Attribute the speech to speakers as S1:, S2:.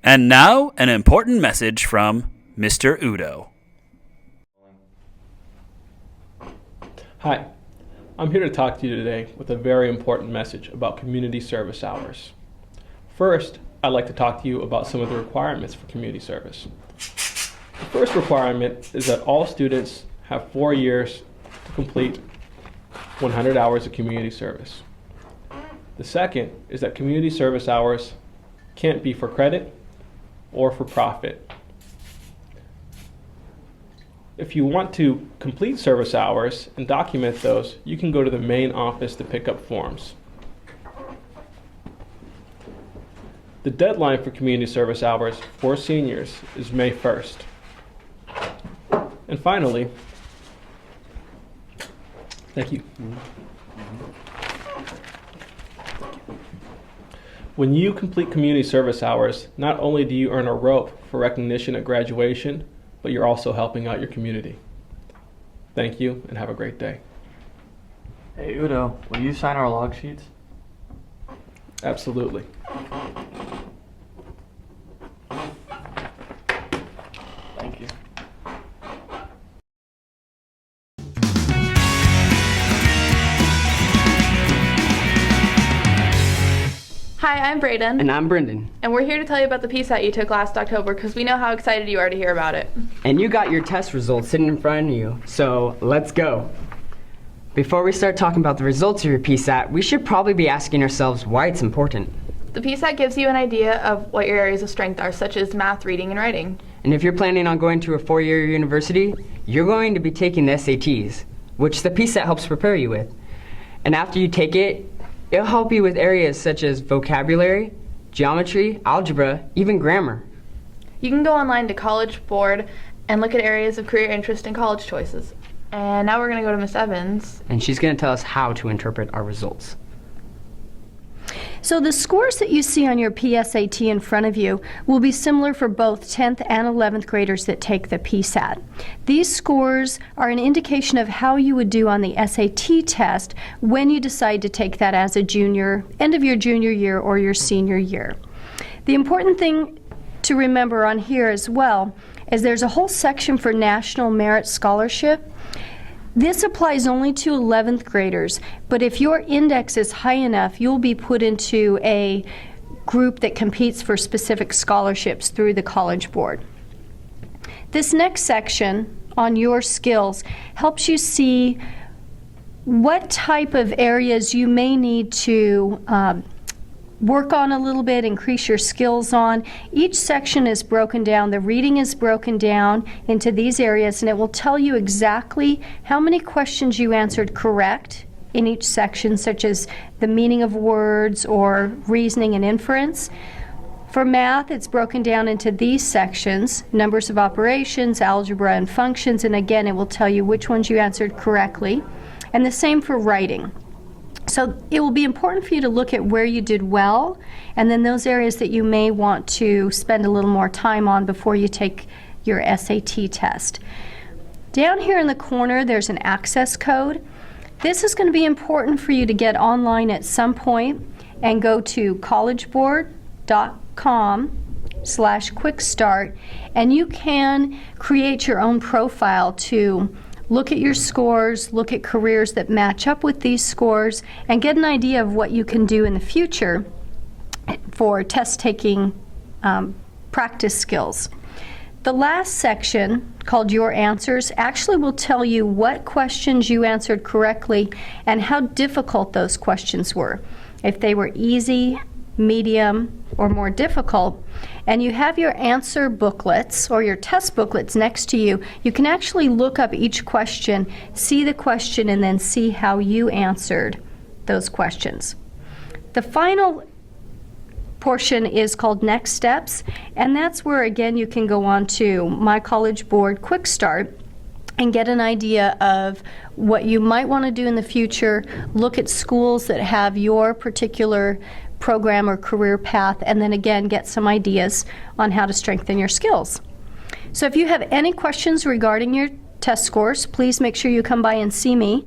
S1: And now, an important message from Mr. Udo.
S2: Hi, I'm here to talk to you today with a very important message about community service hours. First, I'd like to talk to you about some of the requirements for community service. The first requirement is that all students have 4 years to complete 100 hours of community service. The second is that community service hours can't be for credit or for profit. If you want to complete service hours and document those, you can go to the main office to pick up forms. The deadline for community service hours for seniors is May 1st. And finally, thank you. When you complete community service hours, not only do you earn a rope for recognition at graduation, but you're also helping out your community. Thank you, and have a great day.
S3: Hey Udo, will you sign our log sheets?
S2: Absolutely.
S3: Thank you.
S4: Hi, I'm Brayden.
S5: And I'm Brendan.
S4: And we're here to tell you about the PSAT you took last October because we know how excited you are to hear about it.
S5: And you got your test results sitting in front of you, so let's go. Before we start talking about the results of your PSAT, we should probably be asking ourselves why it's important.
S4: The PSAT gives you an idea of what your areas of strength are, such as math, reading, and writing.
S5: And if you're planning on going to a 4-year university, you're going to be taking the SATs, which the PSAT helps prepare you with. And after you take it, it'll help you with areas such as vocabulary, geometry, algebra, even grammar.
S4: You can go online to College Board and look at areas of career interest and college choices. And now we're going to go to Miss Evans.
S5: And she's going to tell us how to interpret our results.
S6: So the scores that you see on your PSAT in front of you will be similar for both 10th and 11th graders that take the PSAT. These scores are an indication of how you would do on the SAT test when you decide to take that as a junior, end of your junior year or your senior year. The important thing to remember on here as well is there's a whole section for National Merit Scholarship. This applies only to 11th graders, but if your index is high enough, you'll be put into a group that competes for specific scholarships through the College Board. This next section on your skills helps you see what type of areas you may need to work on a little bit, increase your skills on. Each section is broken down. The reading is broken down into these areas, and it will tell you exactly how many questions you answered correct in each section, such as the meaning of words or reasoning and inference. For math, it's broken down into these sections: numbers of operations, algebra, and functions, and again, it will tell you which ones you answered correctly. And the same for writing. So it will be important for you to look at where you did well, and then those areas that you may want to spend a little more time on before you take your SAT test. Down here in the corner, there's an access code. This is going to be important for you to get online at some point and go to collegeboard.com/quickstart, and you can create your own profile to look at your scores, look at careers that match up with these scores, and get an idea of what you can do in the future for test-taking practice skills. The last section, called Your Answers, actually will tell you what questions you answered correctly and how difficult those questions were. If they were easy, medium, or more difficult, and you have your answer booklets or your test booklets next to you, you can actually look up each question, see the question, and then see how you answered those questions. The final portion is called Next Steps, and that's where, again, you can go on to My College Board Quick Start and get an idea of what you might want to do in the future, look at schools that have your particular program or career path, and then again get some ideas on how to strengthen your skills. So if you have any questions regarding your test scores, please make sure you come by and see me.